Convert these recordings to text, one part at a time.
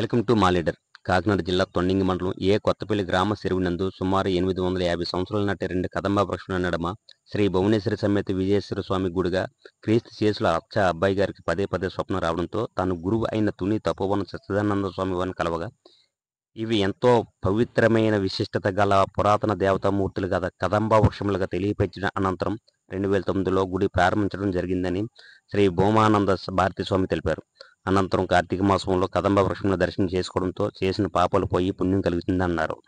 Welcome to మా leader. Kakinada జిల్లా తొండంగి మండలం ఏ కొత్తపల్లి గ్రామ చెరువు నందు సుమారు 850 సంవత్సరాల నాటి 2 కదంబ వృక్షముల నడుమ శ్రీ భువనేశ్వరి సమేత విజయేశ్వర స్వామి గుడిగా క్రీస్తు శేషుల అచ్చ అబ్బాయి గారికి పదే స్వప్నం రావడంతో తాను గురువు అయిన తుని తపోవన సచ్చిదానంద స్వామి వారిని కలవగా ఇవి ఎంతో పవిత్రమైన విశిష్టత గల పురాతన దేవతామూర్తులు కదంబ వృక్షములుగా తెలియపరిచిన అనంతరం 2009లో గుడి ప్రారంభించడం జరిగిందని శ్రీ భూమానంద భారతీ స్వామి తెలిపారు. అనంతరం కార్తీక మాసంలో కదంబ వృక్షముల దర్శనం చేసుకోవడంతో చేసిన పాపాలు పోయి పుణ్యం కలుగుతుందన్నారు.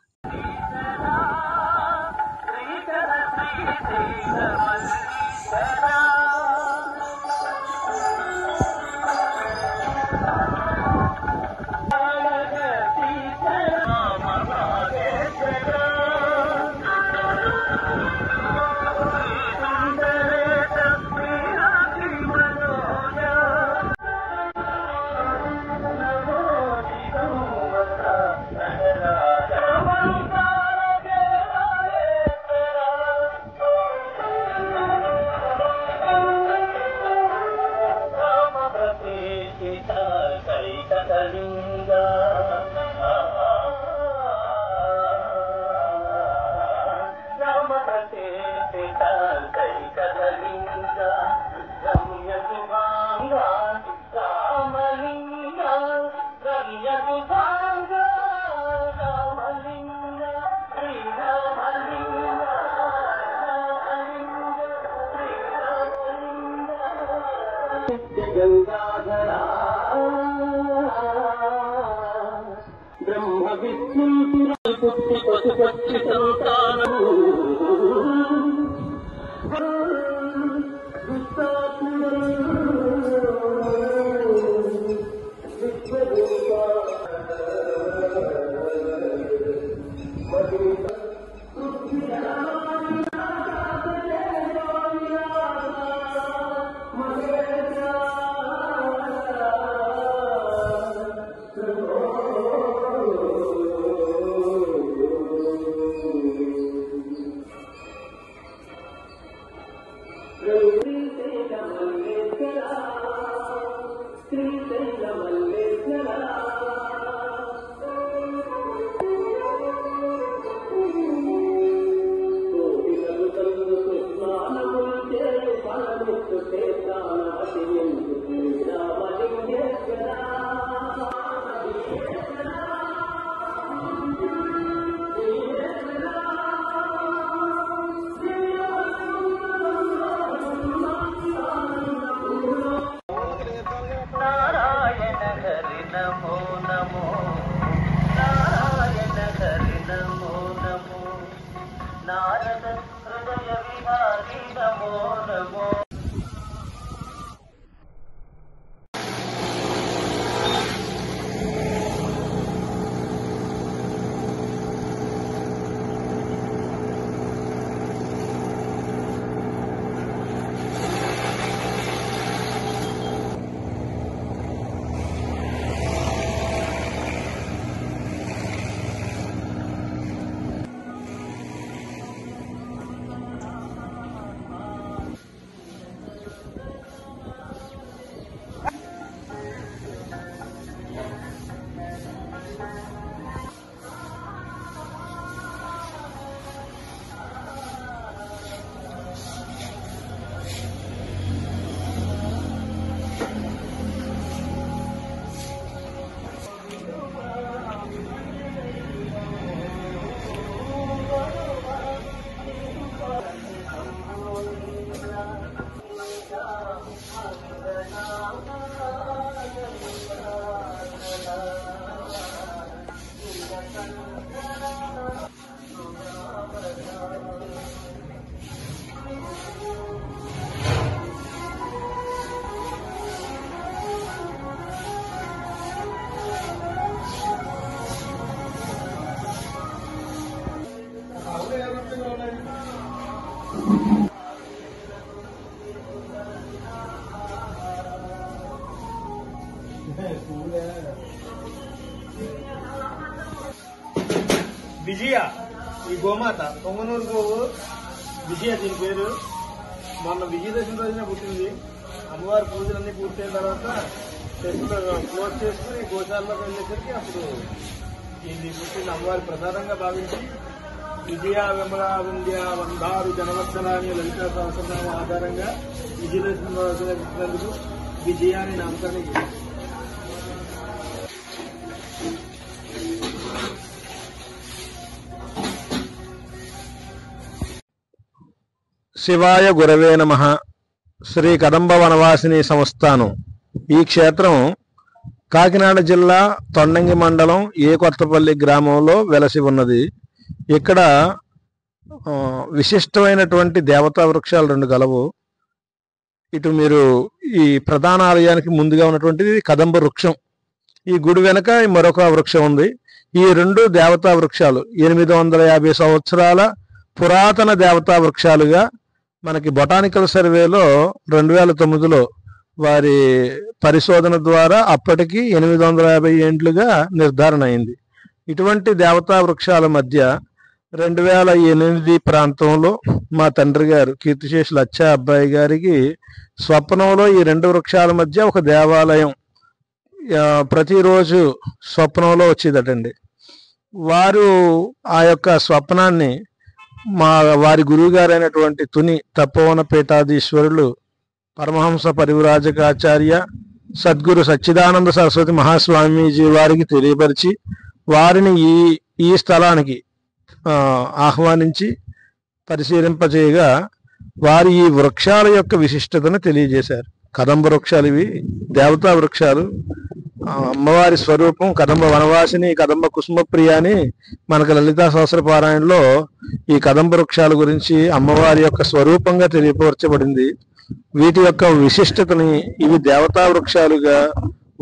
బ్రహ్మ విష్ణు పుట్టి పశుపక్షి సంతానము విజయ ఈ గోమాత పొంగనూరు గోవు విజయ దీని పేరు. మొన్న విజయదశమి రోజున పుట్టింది. అమ్మవారి పూజలన్నీ పూర్తయిన తర్వాత క్లోజ్ చేసుకుని గోశాలలోకి వెళ్ళేసరికి అప్పుడు ఇది పుట్టిన అమ్మవారి ప్రసాదంగా భావించి విజయ విమల వింధ్య వందారు జనవత్సల అనే లలితా సహస్రనామం ఆధారంగా విజయదశమి విజయాన్ని నామకరణం చేశారు. శివాయ గురవే నమః. శ్రీ కదంబ వనవాసిని సంస్థానం. ఈ క్షేత్రం కాకినాడ జిల్లా తొండంగి మండలం ఏ కొత్తపల్లి గ్రామంలో వెలసి ఉన్నది. ఇక్కడ విశిష్టమైనటువంటి దేవతా వృక్షాలు 2 గలవు. ఇటు మీరు ఈ ప్రధాన ఆలయానికి ముందుగా ఉన్నటువంటిది కదంబ వృక్షం, ఈ గుడి వెనక మరొక వృక్షం ఉంది. ఈ 2 దేవతా వృక్షాలు 850 సంవత్సరాల పురాతన దేవతా వృక్షాలుగా మనకి బొటానికల్ సర్వేలో 2009లో వారి పరిశోధన ద్వారా అప్పటికి 850 ఏండ్లుగా నిర్ధారణ అయింది. ఇటువంటి దేవతా వృక్షాల మధ్య 2008 ప్రాంతంలో మా తండ్రి గారు కీర్తిశేషులు అచ్చా అబ్బాయి గారికి స్వప్నంలో ఈ 2 వృక్షాల మధ్య ఒక దేవాలయం ప్రతిరోజు స్వప్నంలో వచ్చేదటండి. వారు ఆ యొక్క స్వప్నాన్ని వారి గురువు గారైనటువంటి తుని తపోవన పీఠాధీశ్వరులు పరమహంస పరివ్రాజకాచార్య సద్గురు సచ్చిదానంద సరస్వతి మహాస్వామీజీ వారికి తెలియపరిచి వారిని ఈ స్థలానికి ఆహ్వానించి పరిశీలింపజేయగా వారి ఈ వృక్షాల యొక్క విశిష్టతను తెలియజేశారు. కదంబ వృక్షాలు ఇవి దేవతా వృక్షాలు. అమ్మవారి స్వరూపం కదంబ వనవాసిని, కదంబ కుసుమప్రియ అని మనకు లలితా సహస్రపారాయణలో ఈ కదంబ వృక్షాల గురించి అమ్మవారి యొక్క స్వరూపంగా తెలియపరచబడింది. వీటి యొక్క విశిష్టతని ఇవి దేవతా వృక్షాలుగా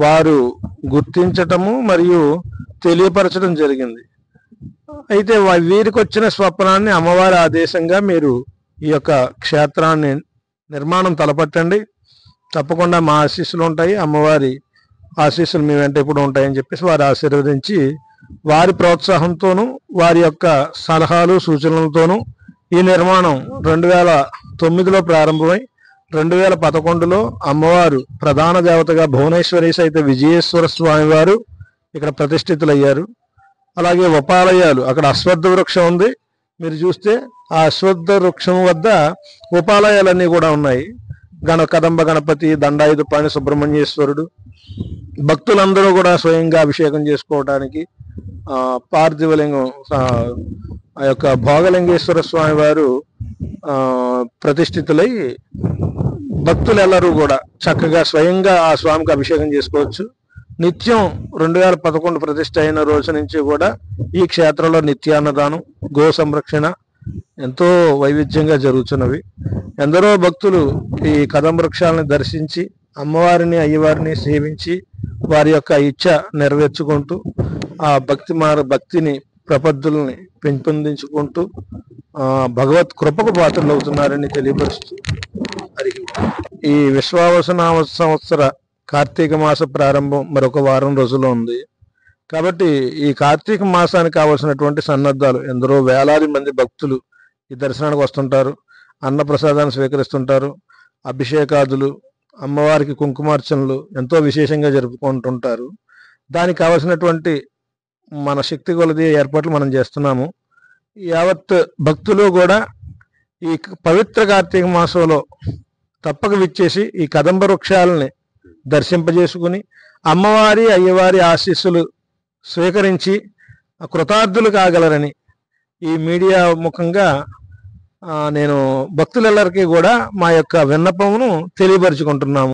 వారు గుర్తించటము మరియు తెలియపరచడం జరిగింది. అయితే వీరికి వచ్చిన స్వప్నాన్ని అమ్మవారి ఆదేశంగా మీరు ఈ యొక్క క్షేత్రాన్ని నిర్మాణం తలపట్టండి, తప్పకుండా మా ఆశీస్సులు ఉంటాయి, అమ్మవారి ఆశీస్సులు మీ వెంట ఎప్పుడు ఉంటాయని చెప్పేసి వారు ఆశీర్వదించి వారి ప్రోత్సాహంతోనూ వారి యొక్క సలహాలు సూచనలతోనూ ఈ నిర్మాణం 2009లో ప్రారంభమై 2011లో అమ్మవారు ప్రధాన దేవతగా భువనేశ్వరి సైత విజయేశ్వర స్వామి వారు ఇక్కడ ప్రతిష్ఠితులయ్యారు. అలాగే ఉపాలయాలు, అక్కడ అశ్వత్థ వృక్షం ఉంది, మీరు చూస్తే ఆ అశ్వత్థ వృక్షం వద్ద ఉపాలయాలన్నీ కూడా ఉన్నాయి. కదంబ గణపతి, దండాయుధపాణి సుబ్రహ్మణ్యేశ్వరుడు, భక్తులందరూ కూడా స్వయంగా అభిషేకం చేసుకోవడానికి పార్థివలింగం ఆ యొక్క భోగలింగేశ్వర స్వామి వారు ప్రతిష్ఠితులై భక్తులు ఎల్లరూ కూడా చక్కగా స్వయంగా ఆ స్వామికి అభిషేకం చేసుకోవచ్చు. నిత్యం 2011 ప్రతిష్ఠ అయిన రోజు నుంచి కూడా ఈ క్షేత్రంలో నిత్యాన్నదానం, గో సంరక్షణ ఎంతో వైవిధ్యంగా జరుగుతున్నవి. ఎందరో భక్తులు ఈ కదంబ వృక్షాలను దర్శించి అమ్మవారిని అయ్యవారిని సేవించి వారి యొక్క ఇచ్చ నెరవేర్చుకుంటూ ఆ భక్తిని ప్రపత్తుల్ని పెంపొందించుకుంటూ భగవత్ కృపకు పాత్రలు అవుతున్నారని తెలియపరుస్తూ ఈ విశ్వావసనామ సంవత్సర కార్తీక మాస ప్రారంభం మరొక వారం రోజుల్లో ఉంది. కాబట్టి ఈ కార్తీక మాసానికి కావలసినటువంటి సన్నద్ధాలు, ఎందరో వేలాది మంది భక్తులు ఈ దర్శనానికి వస్తుంటారు, అన్నప్రసాదాన్ని స్వీకరిస్తుంటారు, అభిషేకాదులు, అమ్మవారికి కుంకుమార్చనలు ఎంతో విశేషంగా జరుపుకుంటుంటారు. దానికి కావలసినటువంటి మన శక్తి కొలది ఏర్పాట్లు మనం చేస్తున్నాము. యావత్ భక్తులు కూడా ఈ పవిత్ర కార్తీక మాసంలో తప్పక విచ్చేసి ఈ కదంబ వృక్షాలని దర్శింపజేసుకుని అమ్మవారి అయ్యవారి ఆశీస్సులు స్వీకరించి కృతార్థులు కాగలరని ఈ మీడియా ముఖంగా నేను భక్తులెల్లరికీ కూడా మా యొక్క విన్నపమును తెలియపరుచుకుంటున్నాము.